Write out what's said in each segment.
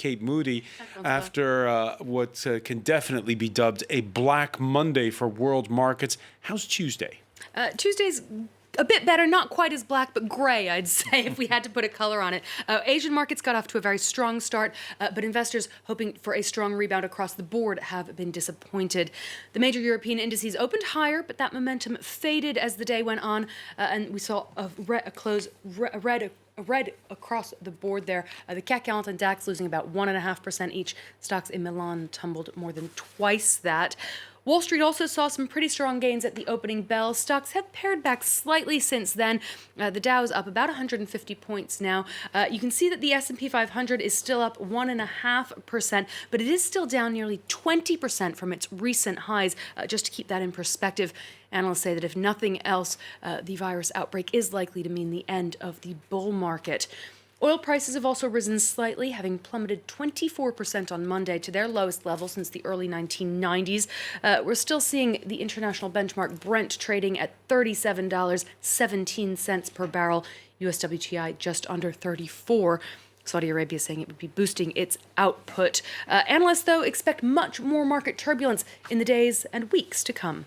Kate Moody, after what can definitely be dubbed a Black Monday for world markets. How's Tuesday? Tuesday's a bit better, not quite as black, but gray, I'd say, if we had to put a color on it. Asian markets got off to a very strong start, but investors hoping for a strong rebound across the board have been disappointed. The major European indices opened higher, but that momentum faded as the day went on, and we saw a red across the board there. The CAC 40 and DAX losing about 1.5% each. Stocks in Milan tumbled more than twice that. Wall Street also saw some pretty strong gains at the opening bell. Stocks have pared back slightly since then. The Dow is up about 150 points now. You can see that the S&P 500 is still up 1.5%, but it is still down nearly 20% from its recent highs. Just to keep that in perspective, analysts say that if nothing else, the virus outbreak is likely to mean the end of the bull market. Oil prices have also risen slightly, having plummeted 24% on Monday to their lowest level since the early 1990s. We're still seeing the international benchmark Brent trading at $37.17 per barrel, US WTI just under 34. Saudi Arabia saying it would be boosting its output. Analysts, though, expect much more market turbulence in the days and weeks to come.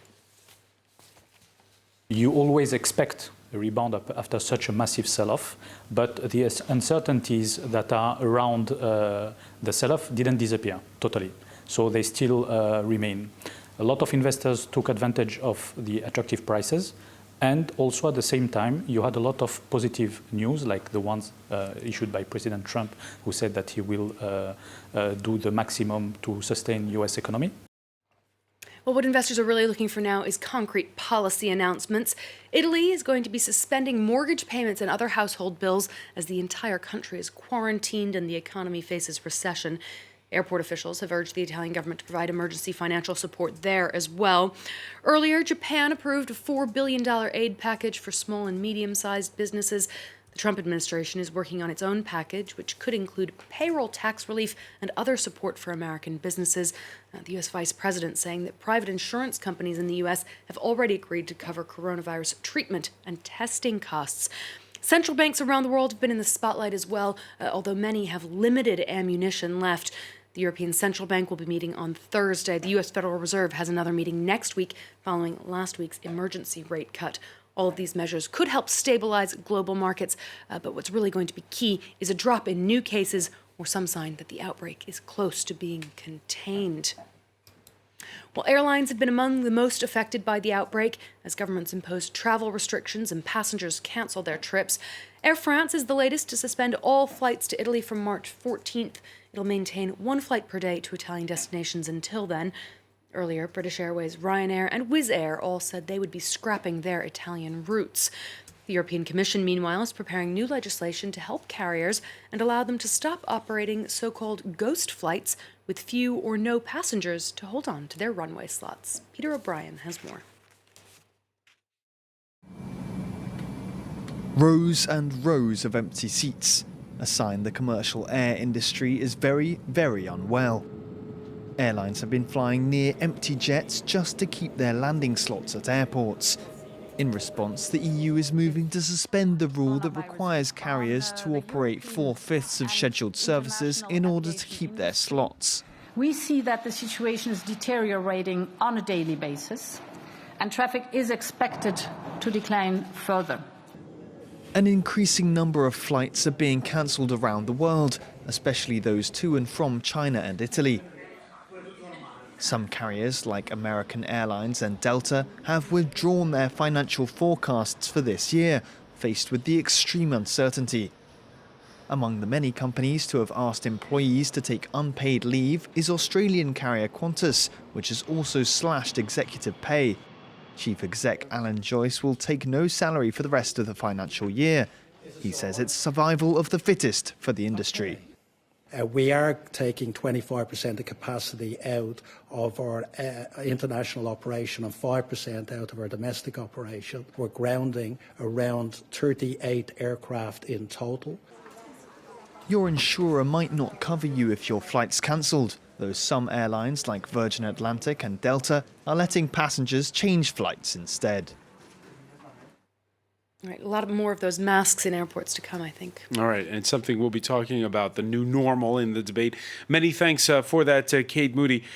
You always expect a rebound after such a massive sell-off, but the uncertainties that are around the sell-off didn't disappear totally, so they still remain. A lot of investors took advantage of the attractive prices, and also at the same time you had a lot of positive news, like the ones issued by President Trump, who said that he will do the maximum to sustain US economy. Well, what investors are really looking for now is concrete policy announcements. Italy is going to be suspending mortgage payments and other household bills as the entire country is quarantined and the economy faces recession. Airport officials have urged the Italian government to provide emergency financial support there as well. Earlier, Japan approved a $4 billion aid package for small and medium-sized businesses. The Trump administration is working on its own package, which could include payroll tax relief and other support for American businesses. The U.S. Vice President saying that private insurance companies in the U.S. have already agreed to cover coronavirus treatment and testing costs. Central banks around the world have been in the spotlight as well, although many have limited ammunition left. The European Central Bank will be meeting on Thursday. The U.S. Federal Reserve has another meeting next week following last week's emergency rate cut. All of these measures could help stabilize global markets, but what's really going to be key is a drop in new cases or some sign that the outbreak is close to being contained. Well, airlines have been among the most affected by the outbreak as governments imposed travel restrictions and passengers canceled their trips. Air France is the latest to suspend all flights to Italy from March 14th. It'll maintain one flight per day to Italian destinations until then. Earlier, British Airways, Ryanair, and Wizz Air all said they would be scrapping their Italian routes. The European Commission, meanwhile, is preparing new legislation to help carriers and allow them to stop operating so-called ghost flights with few or no passengers to hold on to their runway slots. Peter O'Brien has more. Rows and rows of empty seats, a sign the commercial air industry is very, very unwell. Airlines have been flying near empty jets just to keep their landing slots at airports. In response, the EU is moving to suspend the rule that requires carriers to operate 4/5 of scheduled services in order to keep their slots. We see that the situation is deteriorating on a daily basis, and traffic is expected to decline further. An increasing number of flights are being cancelled around the world, especially those to and from China and Italy. Some carriers, like American Airlines and Delta, have withdrawn their financial forecasts for this year, faced with the extreme uncertainty. Among the many companies to have asked employees to take unpaid leave is Australian carrier Qantas, which has also slashed executive pay. Chief exec Alan Joyce will take no salary for the rest of the financial year. He says it's survival of the fittest for the industry. We are taking 25% of capacity out of our international operation and 5% out of our domestic operation. We're grounding around 38 aircraft in total. Your insurer might not cover you if your flight's cancelled, though some airlines like Virgin Atlantic and Delta are letting passengers change flights instead. All right, a lot more of those masks in airports to come, I think. All right, and something we'll be talking about, the new normal in the debate. Many thanks for that, Cade Moody.